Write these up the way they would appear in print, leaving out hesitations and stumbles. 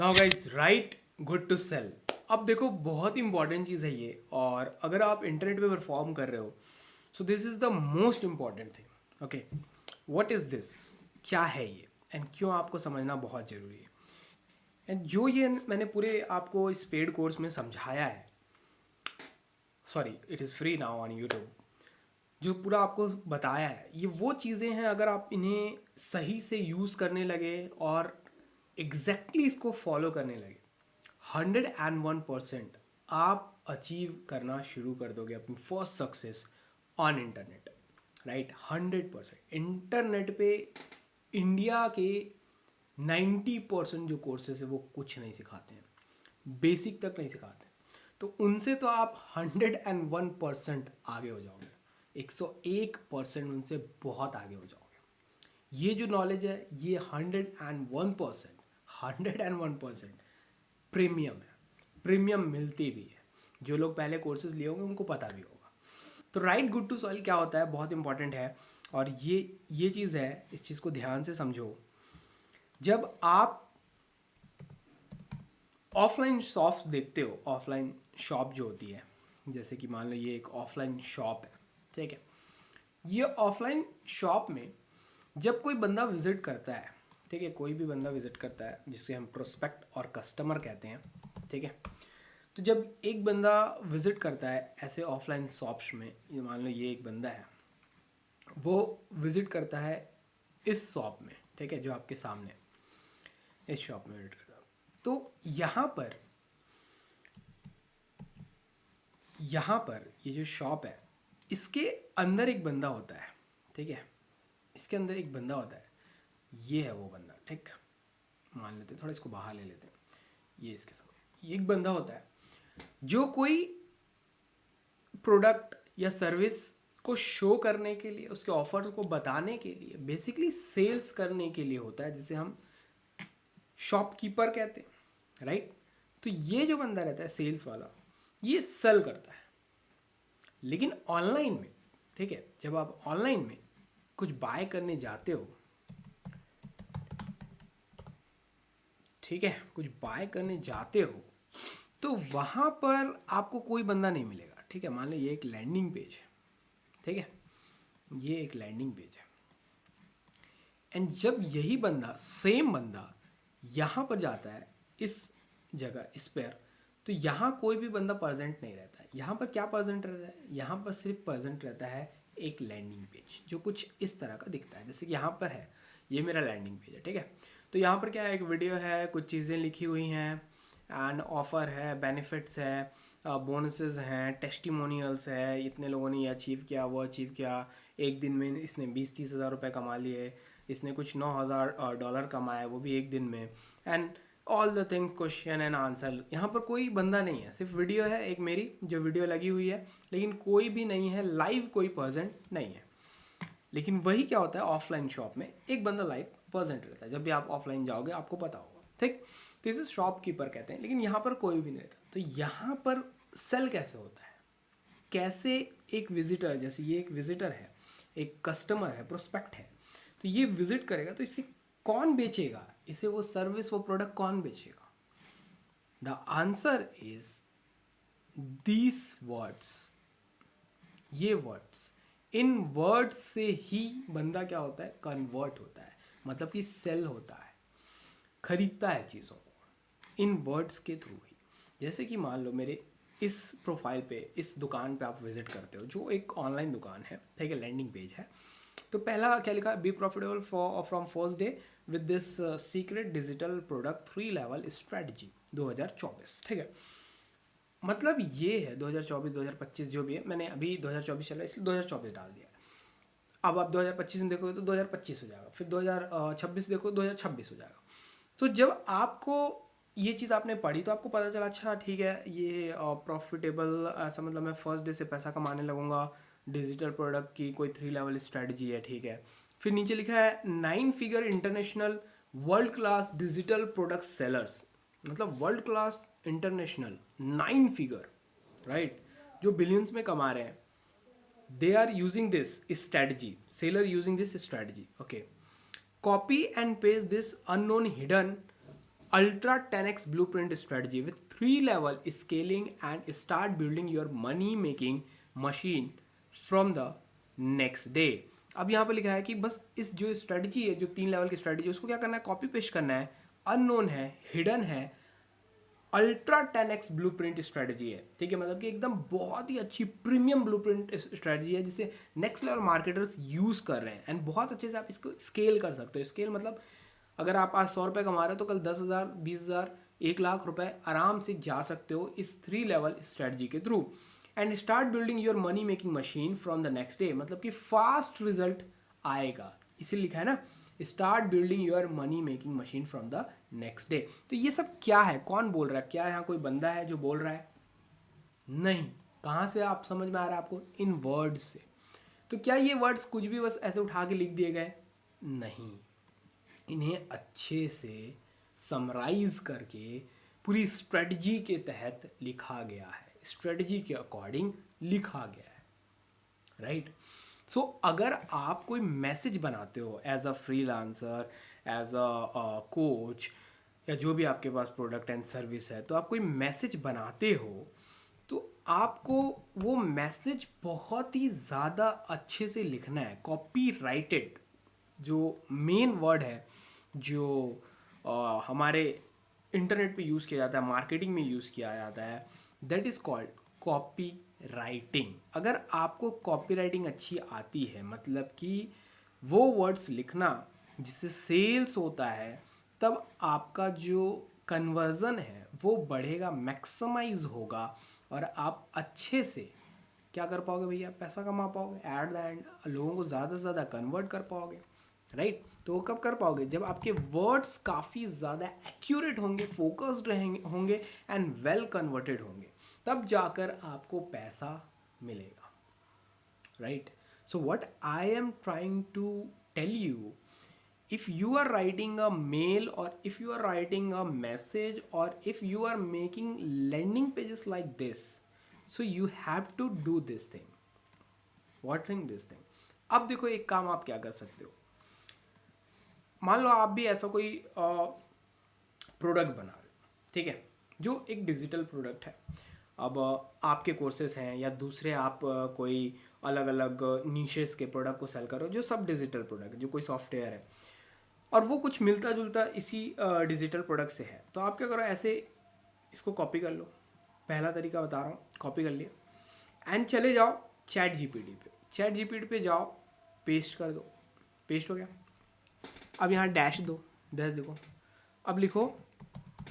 Now guys right good to sell. अब देखो बहुत इंपॉर्टेंट चीज़ है ये, और अगर आप इंटरनेट पे परफॉर्म कर रहे हो so this is the most important thing. Okay, what is this, क्या है ये एंड क्यों आपको समझना बहुत ज़रूरी है। एंड जो ये मैंने पूरे आपको इस पेड कोर्स में समझाया है, sorry it is free now on YouTube, जो पूरा आपको बताया है, ये वो चीज़ें हैं। अगर आप इन्हें सही से यूज़ करने लगे और एग्जैक्टली इसको फॉलो करने लगे, 101% आप अचीव करना शुरू कर दोगे अपनी first success on internet. Right, 100%। Internet पे इंडिया के 90% जो कोर्सेज है वो कुछ नहीं सिखाते हैं, बेसिक तक नहीं सिखाते। तो उनसे तो आप 101% आगे हो जाओगे, 101% उनसे बहुत आगे हो जाओगे। ये जो नॉलेज है ये 101% प्रीमियम है, प्रीमियम मिलती भी है। जो लोग पहले कोर्सेज लिए होंगे उनको पता भी होगा। तो राइट गुड टू सॉइल क्या होता है, बहुत इंपॉर्टेंट है। और ये चीज़ है, इस चीज़ को ध्यान से समझो। जब आप ऑफलाइन शॉप्स देखते हो, ऑफलाइन शॉप जो होती है, जैसे कि मान लो ये एक ऑफलाइन शॉप है, ठीक है। ये ऑफलाइन शॉप में जब कोई बंदा विजिट करता है, ठीक है, कोई भी बंदा विजिट करता है जिसे हम प्रोस्पेक्ट और कस्टमर कहते हैं, ठीक है। तो जब एक बंदा विजिट करता है ऐसे ऑफलाइन शॉप्स में, ये मान लो ये एक बंदा है, वो विजिट करता है इस शॉप में, ठीक है, जो आपके सामने इस शॉप में विजिट करता है। तो यहाँ पर ये जो शॉप है, इसके अंदर एक बंदा होता है, ठीक है, इसके अंदर एक बंदा होता है। ये है वो बंदा, ठीक, मान लेते हैं, थोड़ा इसको बाहर ले लेते हैं। ये इसके सामने ये एक बंदा होता है जो कोई प्रोडक्ट या सर्विस को शो करने के लिए, उसके ऑफर को बताने के लिए, बेसिकली सेल्स करने के लिए होता है, जिसे हम शॉपकीपर कहते हैं। राइट, तो ये जो बंदा रहता है सेल्स वाला, ये सेल करता है। लेकिन ऑनलाइन में, ठीक है, जब आप ऑनलाइन में कुछ बाय करने जाते हो, ठीक है, कुछ बाय करने जाते हो, तो वहाँ पर आपको कोई बंदा नहीं मिलेगा, ठीक है। मान लो ये एक लैंडिंग पेज है, ठीक है, ये एक लैंडिंग पेज है। एंड जब यही बंदा, सेम बंदा यहाँ पर जाता है, इस जगह, इस पर, तो यहाँ कोई भी बंदा प्रेजेंट नहीं रहता है। यहाँ पर क्या प्रेजेंट रहता है, यहाँ पर सिर्फ प्रेजेंट रहता है एक लैंडिंग पेज, जो कुछ इस तरह का दिखता है। जैसे कि यहाँ पर है, ये मेरा लैंडिंग पेज है, ठीक है। तो यहाँ पर क्या है, एक वीडियो है, कुछ चीज़ें लिखी हुई हैं, एंड ऑफ़र है, बेनिफिट्स है, बोनसेस हैं, टेस्टिमोनियल्स है, इतने लोगों ने ये अचीव किया, वो अचीव किया, एक दिन में इसने 20-30 हज़ार रुपये कमा लिए, इसने कुछ $9,000 कमाया, वो भी एक दिन में। And all the thing, question and answer. यहाँ पर कोई बंदा नहीं है, सिर्फ वीडियो है एक मेरी, जो वीडियो लगी हुई है, लेकिन कोई भी नहीं है लाइव, कोई प्रेजेंट नहीं है। लेकिन वही क्या होता है, ऑफलाइन शॉप में एक बंदा लाइव प्रेजेंट रहता है। जब भी आप ऑफलाइन जाओगे आपको पता होगा, ठीक। तो इसे शॉपकीपर कहते हैं, लेकिन यहाँ पर कोई भी नहीं रहता। तो यहाँ पर सेल कैसे होता है, कैसे एक विजिटर, जैसे ये एक विजिटर है, एक कस्टमर है, प्रोस्पेक्ट है, तो ये विजिट करेगा, तो इसे कौन बेचेगा, इसे वो सर्विस, वो प्रोडक्ट कौन बेचेगा। The answer is these words, ये वर्ड्स, इन वर्ड्स से ही बंदा क्या होता है, कन्वर्ट होता है, मतलब कि सेल होता है, खरीदता है चीज़ों को इन वर्ड्स के थ्रू ही। जैसे कि मान लो मेरे इस प्रोफाइल पे, इस दुकान पे आप विजिट करते हो, जो एक ऑनलाइन दुकान है, ठीक है, लैंडिंग पेज है। तो पहला क्या लिखा, be profitable for from first day with this secret digital product 3 level strategy 2024, ठीक है। मतलब ये है 2024 2025 जो भी है, मैंने अभी 2024 चल रहा है इसलिए 2024 डाल दिया। अब आप 2025 में देखोगे तो 2025 हो जाएगा, फिर 2026 देखो 2026 हो जाएगा। तो जब आपको ये चीज़ आपने पढ़ी तो आपको पता चला, अच्छा ठीक है, ये प्रॉफिटेबल, ऐसा मतलब मैं फर्स्ट डे से पैसा कमाने लगूंगा, डिजिटल प्रोडक्ट की कोई 3 लेवल स्ट्रेटजी है, ठीक है। फिर नीचे लिखा है 9 figure international world class digital product sellers, मतलब world class international 9 figure, right, जो बिलियंस में कमा रहे हैं। They are using this strategy, seller using this strategy, okay. Copy and paste this unknown hidden Ultra 10x blueprint strategy with 3-level scaling and start building your money making machine from the next day. अब यहाँ पर लिखा है कि बस इस जो strategy है, जो 3 लेवल की स्ट्रेटजी, उसको क्या करना है, कॉपी पेस्ट करना है, अननोन है, हिडन है, अल्ट्रा 10x ब्लूप्रिंट स्ट्रेटजी है, ठीक है, मतलब कि एकदम बहुत ही अच्छी प्रीमियम ब्लूप्रिंट स्ट्रेटजी है जिसे नेक्स्ट लेवल मार्केटर्स यूज़ कर रहे हैं एंड बहुत अच्छे से आप इसको स्केल कर सकते हो. स्केल मतलब अगर आप आज 100 रुपये कमा रहे हो तो कल 10,000, 20,000, 1,00,000 रुपए आराम से जा सकते हो इस 3 लेवल स्ट्रेटजी के through. And start building your money making machine from the next day, मतलब कि फास्ट रिजल्ट आएगा, इसीलिए लिखा है ना, start building your money making machine from the next day. तो ये सब क्या है, कौन बोल रहा है, क्या यहाँ कोई बंदा है जो बोल रहा है? नहीं. कहाँ से आप समझ में आ रहा है आपको? इन वर्ड्स से. तो क्या ये वर्ड्स कुछ भी बस ऐसे उठा के लिख दिए गए? नहीं, इन्हें अच्छे से समराइज करके पूरी स्ट्रेटजी के तहत लिखा गया है, स्ट्रेटजी के अकॉर्डिंग लिखा गया है, राइट. सो अगर आप कोई मैसेज बनाते हो as a freelancer, as a coach, या जो भी आपके पास प्रोडक्ट एंड सर्विस है, तो आप कोई मैसेज बनाते हो तो आपको वो मैसेज बहुत ही ज़्यादा अच्छे से लिखना है. कॉपी राइटेड जो मेन वर्ड है, जो हमारे इंटरनेट पे यूज़ किया जाता है, मार्केटिंग में यूज़ किया जाता है, that is called copy writing. अगर आपको कॉपी राइटिंग अच्छी आती है, मतलब कि वो वर्ड्स लिखना जिससे सेल्स होता है, तब आपका जो कन्वर्जन है वो बढ़ेगा, मैक्सिमाइज होगा और आप अच्छे से क्या कर पाओगे भैया, पैसा कमा पाओगे. एट द एंड लोगों को ज़्यादा से ज़्यादा कन्वर्ट कर पाओगे, राइट. तो वो कब कर पाओगे? जब आपके वर्ड्स काफ़ी ज़्यादा एक्यूरेट होंगे, फोकस्ड रहेंगे होंगे एंड वेल कन्वर्टेड होंगे, तब जाकर आपको पैसा मिलेगा, right. So what I am trying to tell you, if you are writing a mail or if you are writing a message or if you are making landing pages like this, so you have to do this thing. What thing? This thing. अब देखो एक काम आप क्या कर सकते हो. मान लो आप भी ऐसा कोई प्रोडक्ट बना रहे हो, ठीक है, जो एक डिजिटल प्रोडक्ट है. अब आपके कोर्सेज हैं या दूसरे आप कोई अलग अलग नीशेस के प्रोडक्ट को सेल करो, जो सब डिजिटल प्रोडक्ट, जो कोई सॉफ्टवेयर है और वो कुछ मिलता जुलता इसी डिजिटल प्रोडक्ट से है, तो आप क्या करो, ऐसे इसको कॉपी कर लो. पहला तरीका बता रहा हूँ, कॉपी कर लिया एंड चले जाओ चैट जीपीटी पे. चैट जीपीटी पे जाओ, पेस्ट कर दो, पेस्ट हो गया. अब यहाँ डैश दो, डैश देखो, अब लिखो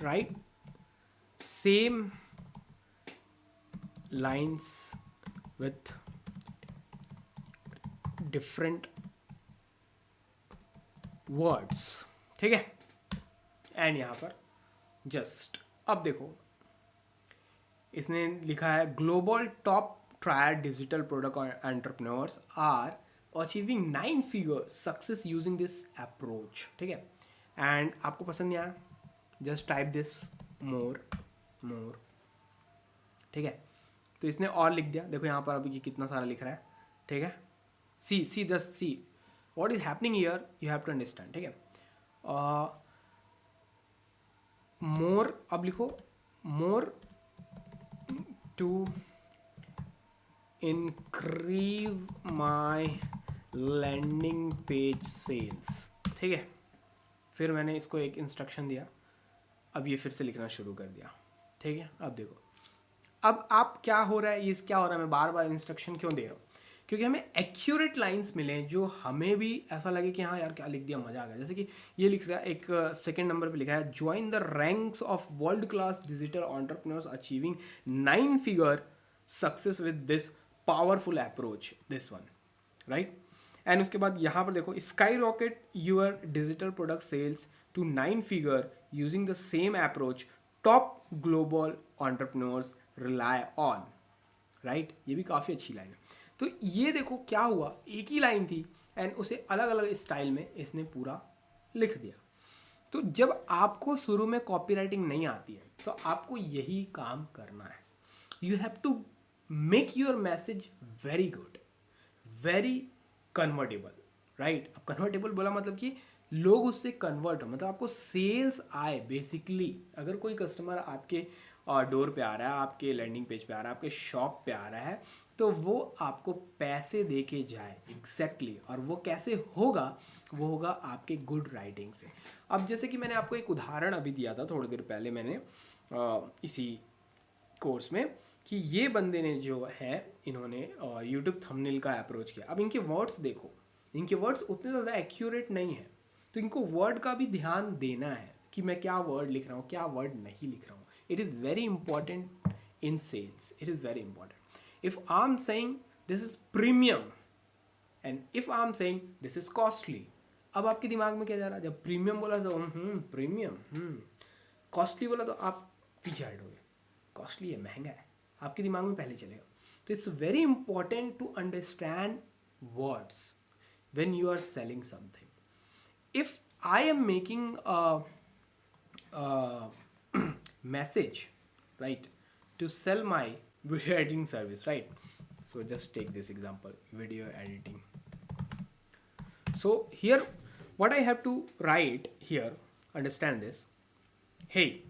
right same lines with different words, ठीक है. एंड यहाँ पर जस्ट अब देखो इसने लिखा है global top tier digital product entrepreneurs are achieving 9 figure success using this approach, ठीक है. एंड आपको पसंद नहीं आया, just type this more more, ठीक है. तो इसने और लिख दिया, देखो यहाँ पर अभी कितना सारा लिख रहा है, ठीक है. See just see what is happening here, you have to understand, ठीक है. मोर, अब लिखो more to increase my landing page sales, ठीक है. फिर मैंने इसको एक इंस्ट्रक्शन दिया, अब ये फिर से लिखना शुरू कर दिया, ठीक है. अब देखो, अब आप क्या हो रहा है, ये क्या हो रहा है, मैं बार बार इंस्ट्रक्शन क्यों दे रहा हूँ, क्योंकि हमें एक्यूरेट लाइंस मिले जो हमें भी ऐसा लगे कि हाँ यार क्या लिख दिया, मजा आ गया. जैसे कि ये लिख रहा है, एक सेकंड नंबर पे लिखा है join the ranks of world class digital entrepreneurs achieving 9 figure success with this powerful approach, this one, right. And उसके बाद यहाँ पर देखो sky rocket your digital product sales to 9 figure using the same approach top global entrepreneurs rely on, right. ये भी काफ़ी अच्छी line है. तो ये देखो क्या हुआ, एक ही लाइन थी एंड उसे अलग अलग स्टाइल में इसने पूरा लिख दिया. तो जब आपको शुरू में कॉपीराइटिंग नहीं आती है तो आपको यही काम करना है. You have to make your message very good, very convertible, right. अब कन्वर्टेबल बोला मतलब कि लोग उससे कन्वर्ट हो, मतलब आपको सेल्स आए। बेसिकली अगर कोई कस्टमर आपके डोर पे आ रहा है, आपके लैंडिंग पेज पे आ रहा है, आपके शॉप पे आ रहा है, तो वो आपको पैसे दे के जाए। एग्जैक्टली और वो कैसे होगा? वो होगा आपके गुड राइटिंग से। अब जैसे कि मैंने आपको एक उदाहरण अभी दिया था थोड़ी देर पहले मैंने इसी कोर्स में, कि ये बंदे ने जो है इन्होंने यूट्यूब थंबनेल का अप्रोच किया। अब इनके वर्ड्स देखो, इनके वर्ड्स उतने ज़्यादा एक्यूरेट नहीं है, तो इनको वर्ड का भी ध्यान देना है कि मैं क्या वर्ड लिख रहा हूँ, क्या वर्ड नहीं लिख रहा हूँ। It is very important in sales, it is very important. If I am saying this is premium and if I am saying this is costly, अब आपके दिमाग में क्या जा रहा है? जब प्रीमियम बोला तो प्रीमियम, कॉस्टली बोला तो आप पीछे हटोगे, कॉस्टली है, महंगा है, आपके दिमाग में पहले चलेगा। तो it's very important to understand words when you are selling something. If I am making a message, right, to sell my video editing service, right? So just take this example, video editing. So here what I have to write here, understand this. Hey,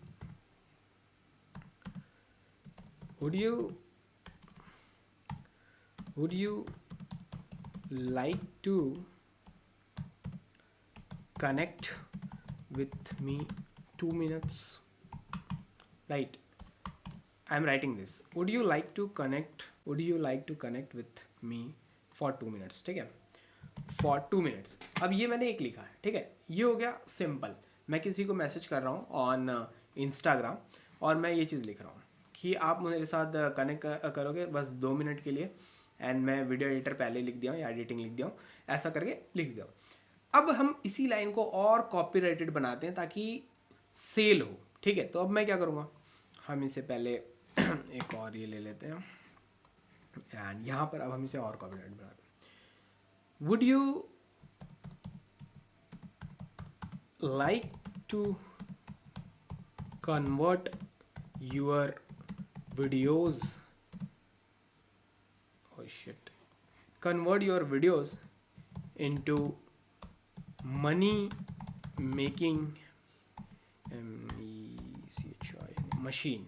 would you like to connect with me 2 minutes, right? I'm writing this, would you like to connect with me for 2 minutes, ठीक है, for 2 minutes। अब ये मैंने एक लिखा है, ठीक है, ये हो गया सिंपल। मैं किसी को मैसेज कर रहा हूँ ऑन इंस्टाग्राम और मैं ये चीज़ लिख रहा हूँ कि आप मेरे साथ कनेक्ट करोगे बस 2 मिनट के लिए, एंड मैं वीडियो एडिटर पहले लिख दिया हूँ या एडिटिंग लिख दिया हूँ, ऐसा करके लिख दिया हूँ। अब हम इसी लाइन को और कॉपीराइटेड बनाते हैं ताकि सेल हो, ठीक है। तो अब मैं क्या करूँगा, हम इसे पहले एक और ये ले लेते हैं एंड यहाँ पर अब हम इसे और कॉपीराइटेड बनाते हैं। Would you like to convert your videos, convert your videos into money making machine।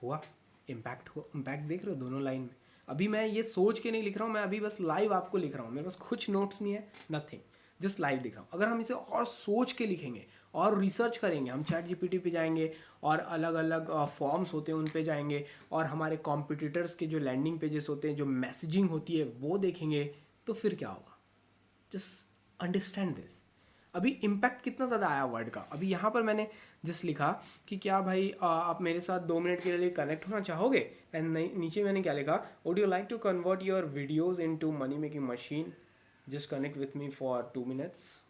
हुआ इम्पैक्ट, हुआ इम्पैक्ट, देख रहे हो दोनों लाइन में। अभी मैं ये सोच के नहीं लिख रहा हूँ, मैं अभी बस लाइव आपको लिख रहा हूँ, मेरे पास कुछ नोट्स नहीं है, नथिंग, जस्ट लाइव दिख रहा हूँ। अगर हम इसे और सोच के लिखेंगे और रिसर्च करेंगे, हम चैट जीपीटी पे जाएंगे और अलग अलग फॉर्म्स होते हैं उन पे जाएंगे और हमारे कॉम्पिटिटर्स के जो लैंडिंग पेजेस होते हैं, जो मैसेजिंग होती है वो देखेंगे, तो फिर क्या होगा? Just understand this. अभी इम्पैक्ट कितना ज़्यादा आया वर्ड का। अभी यहाँ पर मैंने जस्ट लिखा कि क्या भाई आप मेरे साथ 2 मिनट के लिए कनेक्ट होना चाहोगे, एंड नीचे मैंने क्या लिखा, would you like to convert your videos into money making machine, just connect with me for 2 minutes.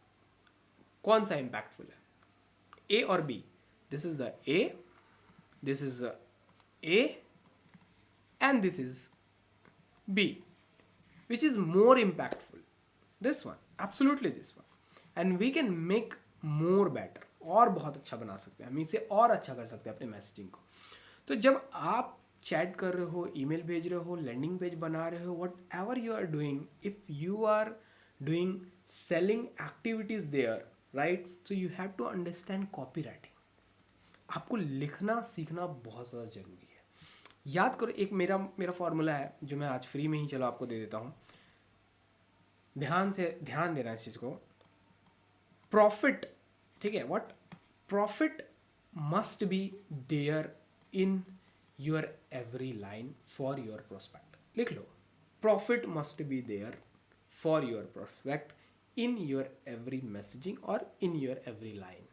कौन सा इम्पैक्टफुल है, ए और B? This is the A, this is A and this is B, which is more impactful? This one, absolutely this one, and we can make more better, और बहुत अच्छा बना सकते हैं हम इसे, और अच्छा कर सकते हैं अपने मैसेजिंग को। तो जब आप चैट कर रहे हो, ईमेल भेज रहे हो, लैंडिंग पेज बना रहे हो, whatever you are doing, if you are doing selling activities there, right? So you have to understand copywriting। आपको लिखना सीखना बहुत ज़्यादा ज़रूरी है। याद करो, एक मेरा फॉर्मूला है जो मैं आज फ्री में ही चलो आपको दे देता हूँ, ध्यान देना इस चीज़ को। प्रॉफिट, ठीक है, what profit must be there in your every line for your prospect. लिख लो, profit must be there for your prospect in your every messaging or in your every line।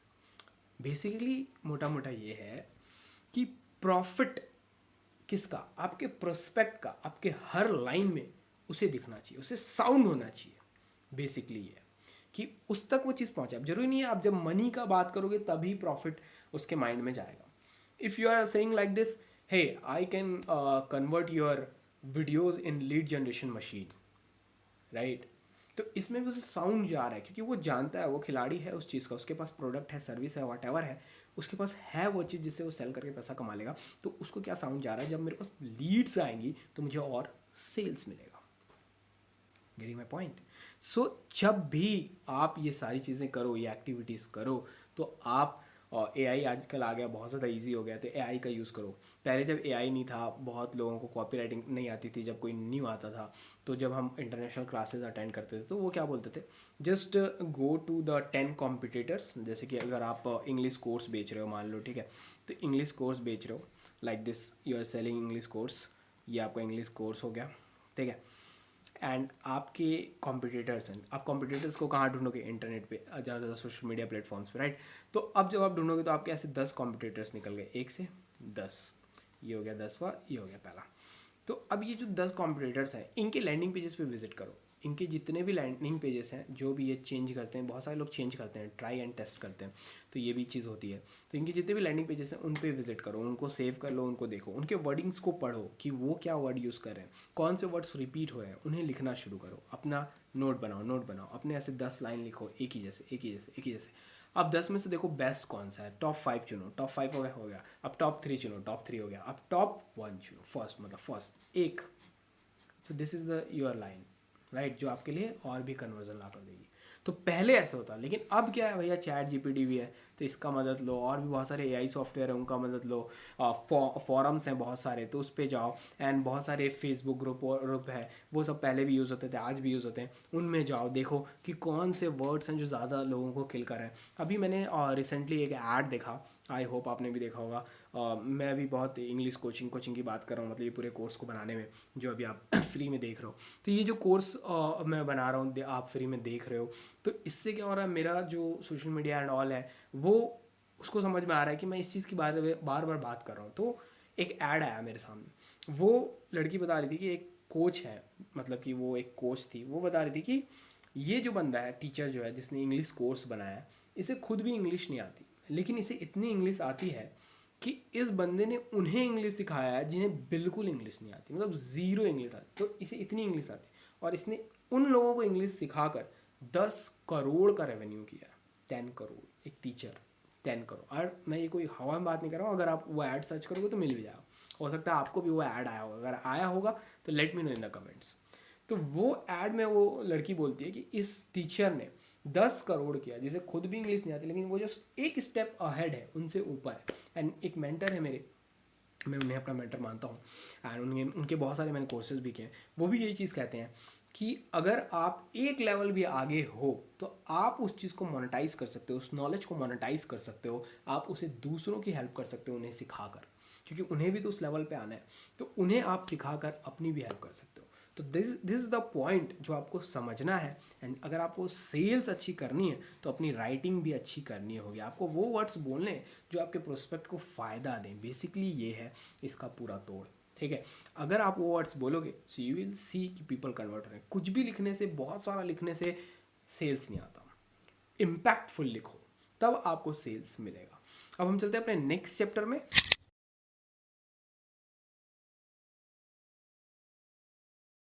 Basically मोटा मोटा ये है कि प्रॉफिट किसका? आपके प्रोस्पेक्ट का, आपके हर लाइन में उसे दिखना चाहिए, उसे साउंड होना चाहिए। बेसिकली ये कि उस तक वो चीज़ पहुंचे। अब जरूरी नहीं है आप जब मनी का बात करोगे तभी प्रॉफिट उसके माइंड में जाएगा। If you are saying like this, hey I can convert your videos in lead generation machine, right? तो इसमें भी उसे साउंड जा रहा है क्योंकि वो जानता है, वो खिलाड़ी है उस चीज़ का, उसके पास प्रोडक्ट है, सर्विस है, वॉट एवर है, उसके पास है वो चीज़ जिससे वो सेल करके पैसा कमा लेगा। तो उसको क्या साउंड जा रहा है, जब मेरे पास लीड्स आएंगी तो मुझे और सेल्स मिलेगा। Getting my point? सो जब भी आप ये सारी चीज़ें करो, ये एक्टिविटीज़ करो, तो आप AI आजकल आ गया, बहुत ज़्यादा इजी हो गया, तो AI का यूज़ करो। पहले जब AI नहीं था, बहुत लोगों को कॉपी राइटिंग नहीं आती थी, जब कोई न्यू आता था, तो जब हम इंटरनेशनल क्लासेस अटेंड करते थे तो वो क्या बोलते थे, just go to the 10 competitors. जैसे कि अगर आप इंग्लिश कोर्स बेच रहे हो, मान लो, ठीक है, तो इंग्लिश कोर्स बेच रहे हो, like this you are selling English course, ये आपका इंग्लिश कोर्स हो गया, ठीक है, एंड आपके कॉम्पिटिटर्स हैं। आप कॉम्पिटिटर्स को कहाँ ढूंढोगे? इंटरनेट पे, ज़्यादा ज़्यादा सोशल मीडिया प्लेटफॉर्म्स पे, राइट। तो अब जब आप ढूंढोगे तो आपके ऐसे 10 कॉम्पिटिटर्स निकल गए, 1 से 10, ये हो गया 10वां, ये हो गया पहला। तो अब ये जो 10 कॉम्पिटिटर्स हैं, इनके लैंडिंग पेजेस पे विजिट करो। इनके जितने भी लैंडिंग पेजेस हैं, जो भी ये चेंज करते हैं, बहुत सारे लोग चेंज करते हैं, ट्राई एंड टेस्ट करते हैं, तो ये भी चीज़ होती है। तो इनके जितने भी लैंडिंग पेजेस हैं उन पे विजिट करो, उनको सेव कर लो, उनको देखो, उनके वर्डिंग्स को पढ़ो कि वो क्या वर्ड यूज़ कर रहे हैं, कौन से वर्ड्स रिपीट हो रहे हैं, उन्हें लिखना शुरू करो, अपना नोट बनाओ, अपने ऐसे 10 लाइन लिखो, एक ही जैसे। अब 10 में से देखो बेस्ट कौन सा है, टॉप 5 चुनो, टॉप 5 हो गया, अब टॉप 3 चुनो, टॉप 3 हो गया, अब टॉप 1 चुनो, फर्स्ट, मतलब फर्स्ट एक। So this is the your line, right, जो आपके लिए और भी कन्वर्जन ला कर देगी। तो पहले ऐसा होता, लेकिन अब क्या है भैया, चैट GPT भी है, तो इसका मदद लो, और भी बहुत सारे AI सॉफ्टवेयर है, उनका मदद लो, फॉरम्स हैं बहुत सारे, तो उस पर जाओ, एंड बहुत सारे फेसबुक ग्रुप है, वो सब पहले भी यूज़ होते थे, आज भी यूज़ होते हैं, उनमें जाओ, देखो कि कौन से वर्ड्स हैं जो ज़्यादा लोगों को किल कर रहे हैं। अभी मैंने रिसेंटली एक ऐड देखा, आई होप आपने भी देखा होगा। मैं भी बहुत इंग्लिश कोचिंग की बात कर रहा हूँ, मतलब ये पूरे कोर्स को बनाने में, जो अभी आप फ्री में देख रहे हो। तो ये जो कोर्स मैं बना रहा हूँ, आप फ्री में देख रहे हो, तो इससे क्या हो रहा है, मेरा जो सोशल मीडिया एंड ऑल है, वो उसको समझ में आ रहा है कि मैं इस चीज़ की बार बार बात कर रहा हूँ। तो एक ऐड आया मेरे सामने, वो लड़की बता रही थी कि एक कोच है, मतलब कि वो एक कोच थी, वो बता रही थी कि ये जो बंदा है, टीचर जो है, जिसने इंग्लिश कोर्स बनाया है, इसे खुद भी इंग्लिश नहीं आती, लेकिन इसे इतनी इंग्लिश आती है कि इस बंदे ने उन्हें इंग्लिश सिखाया है जिन्हें बिल्कुल इंग्लिश नहीं आती, मतलब ज़ीरो इंग्लिश आती, तो इसे इतनी इंग्लिश आती, और इसने उन लोगों को इंग्लिश सिखाकर 10 करोड़ का रेवेन्यू किया। 10 करोड़, एक टीचर, 10 करोड़। और मैं ये कोई हवा में बात नहीं कर रहा हूँ, अगर आप वो ऐड सर्च करोगे तो मिल भी जाएगा, हो सकता है आपको भी वो ऐड आया होगा, अगर आया होगा तो let me know in the comments. तो वो ऐड में वो लड़की बोलती है कि इस टीचर ने 10 करोड़ किया, जिसे खुद भी इंग्लिश नहीं आती, लेकिन वो जस्ट एक स्टेप अहेड है, उनसे ऊपर है। एंड एक मेंटर है मेरे, मैं उन्हें अपना मेंटर मानता हूँ, एंड उनके बहुत सारे मैंने कोर्सेज भी किए हैं, वो भी यही चीज़ कहते हैं कि अगर आप एक लेवल भी आगे हो तो आप उस चीज़ को मोनेटाइज कर सकते हो, उस नॉलेज को मोनेटाइज कर सकते हो, आप उसे दूसरों की हेल्प कर सकते हो, उन्हें सिखाकर, क्योंकि उन्हें भी तो उस लेवल पे आना है, तो उन्हें आप सिखाकर अपनी भी हेल्प कर सकते हो। तो दिस इज़ द पॉइंट जो आपको समझना है। एंड अगर आपको सेल्स अच्छी करनी है तो अपनी राइटिंग भी अच्छी करनी होगी, आपको वो वर्ड्स बोलने हैं जो आपके प्रोस्पेक्ट को फ़ायदा दें। बेसिकली ये है इसका पूरा तोड़, ठीक है। अगर आप वो वर्ड्स बोलोगे सो यू विल सी कि पीपल कन्वर्ट हो रहे हैं। कुछ भी लिखने से, बहुत सारा लिखने से सेल्स नहीं आता, इम्पैक्टफुल लिखो तब आपको सेल्स मिलेगा। अब हम चलते हैं अपने नेक्स्ट चैप्टर में।